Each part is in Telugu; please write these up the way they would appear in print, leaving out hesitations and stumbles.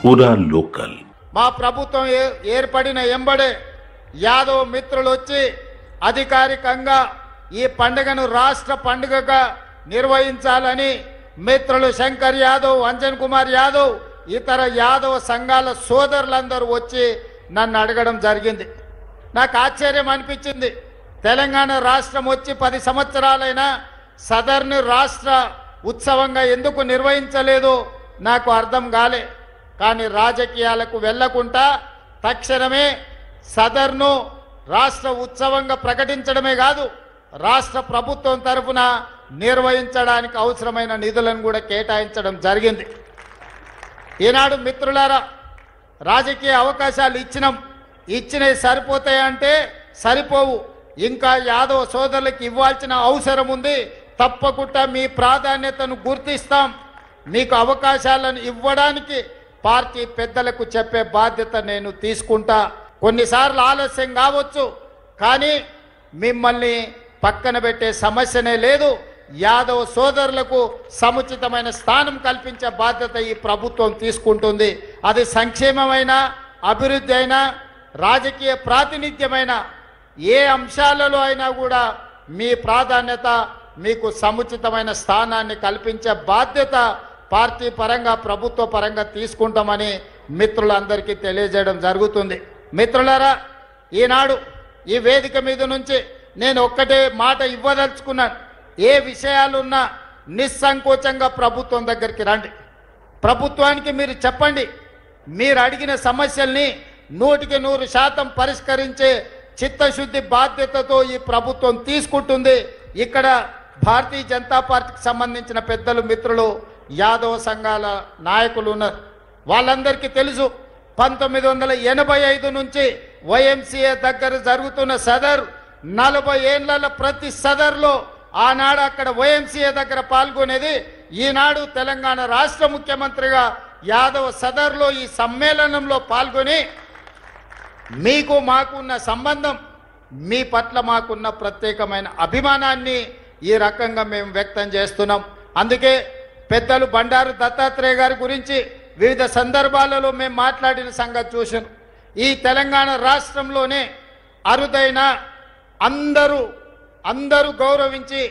पूरा लोकल మా ప్రభుత్వం ఏర్పడిన ఎంబడే యాదవ్ మిత్రులు వచ్చి అధికారికంగా ఈ పండుగను రాష్ట్ర పండుగగా నిర్వహించాలని మిత్రులు శంకర్ యాదవ్, అంజన్ కుమార్ యాదవ్, ఇతర యాదవ సంఘాల సోదరులందరూ వచ్చి నన్ను అడగడం జరిగింది. నాకు ఆశ్చర్యం అనిపించింది. తెలంగాణ రాష్ట్రం వచ్చి 10 సంవత్సరాలైనా సదర్ను రాష్ట్ర ఉత్సవంగా ఎందుకు నిర్వహించలేదో నాకు అర్థం కాలే. కానీ రాజకీయాలకు వెళ్లకుండా తక్షణమే సదర్ను రాష్ట్ర ఉత్సవంగా ప్రకటించడమే కాదు, రాష్ట్ర ప్రభుత్వం తరఫున నిర్వహించడానికి అవసరమైన నిధులను కూడా కేటాయించడం జరిగింది. ఈనాడు మిత్రులారా, రాజకీయ అవకాశాలు ఇచ్చినవి సరిపోతాయంటే సరిపోవు. ఇంకా యాదవ సోదరులకు ఇవ్వాల్సిన అవసరం ఉంది. తప్పకుండా మీ ప్రాధాన్యతను గుర్తిస్తాం. మీకు అవకాశాలను ఇవ్వడానికి పార్టీ పెద్దలకు చెప్పే బాధ్యత నేను తీసుకుంటా. కొన్నిసార్లు ఆలస్యం కావచ్చు, కానీ మిమ్మల్ని పక్కన పెట్టే సమస్యనే లేదు. యాదవ సోదరులకు సముచితమైన స్థానం కల్పించే బాధ్యత ఈ ప్రభుత్వం తీసుకుంటుంది. అది సంక్షేమమైన, అభివృద్ధి అయినా, రాజకీయ ప్రాతినిధ్యమైన ఏ అంశాలలో అయినా కూడా మీ ప్రాధాన్యత, మీకు సముచితమైన స్థానాన్ని కల్పించే బాధ్యత పార్టీ పరంగా, ప్రభుత్వ పరంగా తీసుకుంటామని మిత్రులందరికీ తెలియజేయడం జరుగుతుంది. మిత్రులారా, ఈనాడు ఈ వేదిక మీద నుంచి నేను ఒక్కటే మాట ఇవ్వదలుచుకున్నాను. ఏ విషయాలున్నా నిస్సంకోచంగా ప్రభుత్వం దగ్గరికి రండి. ప్రభుత్వానికి మీరు చెప్పండి. మీరు అడిగిన సమస్యల్ని 100% పరిష్కరించే చిత్తశుద్ధి బాధ్యతతో ఈ ప్రభుత్వం తీసుకుంటుంది. ఇక్కడ భారతీయ జనతా పార్టీకి సంబంధించిన పెద్దలు, మిత్రులు, యాదవ సంఘాల నాయకులు ఉన్నారు. వాళ్ళందరికీ తెలుసు, 1985 నుంచి వైఎంసీఏ దగ్గర జరుగుతున్న సదర్ 40 ఏళ్ల ప్రతి సదర్లో ఆనాడు అక్కడ వైఎంసీఏ దగ్గర పాల్గొనేది. ఈనాడు తెలంగాణ రాష్ట్ర ముఖ్యమంత్రిగా యాదవ సదర్లో ఈ సమ్మేళనంలో పాల్గొని మీకు మాకున్న సంబంధం, మీ పట్ల మాకున్న ప్రత్యేకమైన అభిమానాన్ని ఈ రకంగా మేము వ్యక్తం చేస్తున్నాం. అందుకే పెద్దలు బండారు దత్తాత్రేయ గారి గురించి వివిధ సందర్భాలలో మేము మాట్లాడిన సంగతి చూసాం. ఈ తెలంగాణ రాష్ట్రంలోనే అరుదైన అందరూ గౌరవించి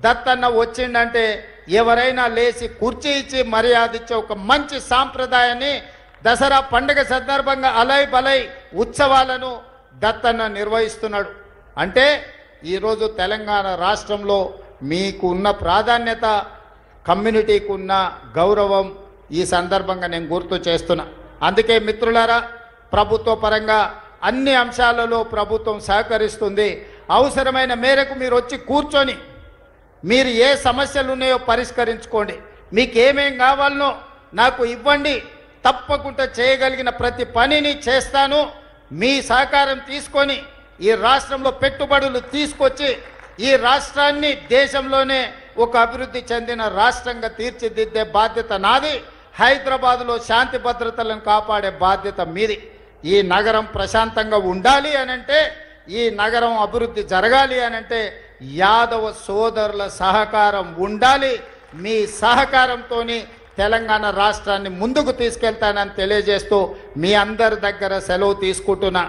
దత్తన్న వచ్చిండంటే ఎవరైనా లేచి కుర్చీ ఇచ్చి మర్యాద ఇచ్చే ఒక మంచి సాంప్రదాయాన్ని దసరా పండుగ సందర్భంగా అలై బలై ఉత్సవాలను దత్తన్న నిర్వహిస్తున్నాడు. అంటే ఈరోజు తెలంగాణ రాష్ట్రంలో మీకు ఉన్న ప్రాధాన్యత, కమ్యూనిటీకి ఉన్న గౌరవం ఈ సందర్భంగా నేను గుర్తు చేస్తున్నా. అందుకే మిత్రులారా, ప్రభుత్వ పరంగా అన్ని అంశాలలో ప్రభుత్వం సహకరిస్తుంది. అవసరమైన మేరకు మీరు వచ్చి కూర్చొని మీరు ఏ సమస్యలు ఉన్నాయో పరిష్కరించుకోండి. మీకు ఏమేం కావాలనో నాకు ఇవ్వండి. తప్పకుండా చేయగలిగిన ప్రతి పనిని చేస్తాను. మీ సహకారం తీసుకొని ఈ రాష్ట్రంలో పెట్టుబడులు తీసుకొచ్చి ఈ రాష్ట్రాన్ని దేశంలోనే ఒక అభివృద్ధి చెందిన రాష్ట్రంగా తీర్చిదిద్దే బాధ్యత నాది. హైదరాబాద్లో శాంతి భద్రతలను కాపాడే బాధ్యత మీది. ఈ నగరం ప్రశాంతంగా ఉండాలి అనంటే, ఈ నగరం అభివృద్ధి జరగాలి అనంటే యాదవ సోదరుల సహకారం ఉండాలి. మీ సహకారంతో తెలంగాణ రాష్ట్రాన్ని ముందుకు తీసుకెళ్తానని తెలియజేస్తూ మీ అందరి దగ్గర సెలవు తీసుకుంటున్నా.